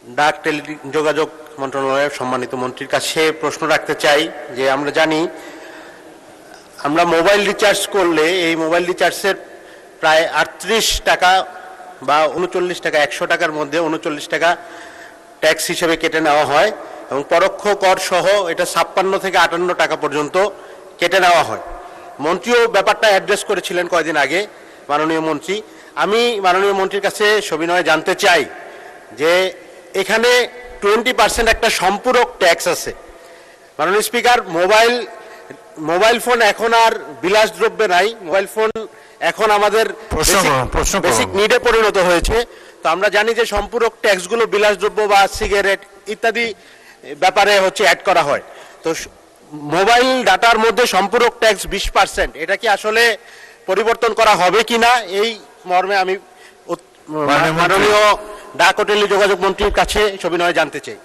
ডাক টেলিযোগাযোগ মন্ত্রণালয়ের সম্মানিত মন্ত্রীর কাছে প্রশ্ন রাখতে চাই যে আমরা জানি আমরা মোবাইল রিচার্জ করলে এই মোবাইল রিচার্জের প্রায় 38 টাকা বা 39 টাকা, 100 টাকার মধ্যে 39 টাকা ট্যাক্স হিসেবে কেটে নেওয়া হয় এবং পরোক্ষ কর সহ এটা 56 থেকে 58 টাকা পর্যন্ত কেটে নেওয়া হয়। মন্ত্রীও ব্যাপারটা অ্যাড্রেস করেছিলেন কয়েকদিন আগে, মাননীয় মন্ত্রী। আমি মাননীয় মন্ত্রীর কাছে সবিনয়ে জানতে চাই যে এখানে 20% একটা সম্পূরক ট্যাক্স আছে। মাননীয় স্পিকার, মোবাইল ফোন এখন আর বিলাসদ্রব্যে নাই, মোবাইল ফোন এখন আমাদের বেসিক নিডে পরিণত হয়েছে। তো আমরা জানি যে সম্পূরক ট্যাক্সগুলো বিলাসদ্রব্য বা সিগারেট ইত্যাদি ব্যাপারে অ্যাড করা হয়। তো মোবাইল ডাটার মধ্যে সম্পূরক ট্যাক্স 20%, এটা কি আসলে পরিবর্তন করা হবে কিনা এই মর্মে আমি মাননীয় ডাক ও টেলিযোগাযোগ মন্ত্রীর কাছে সবিনয়ে জানতে চাই।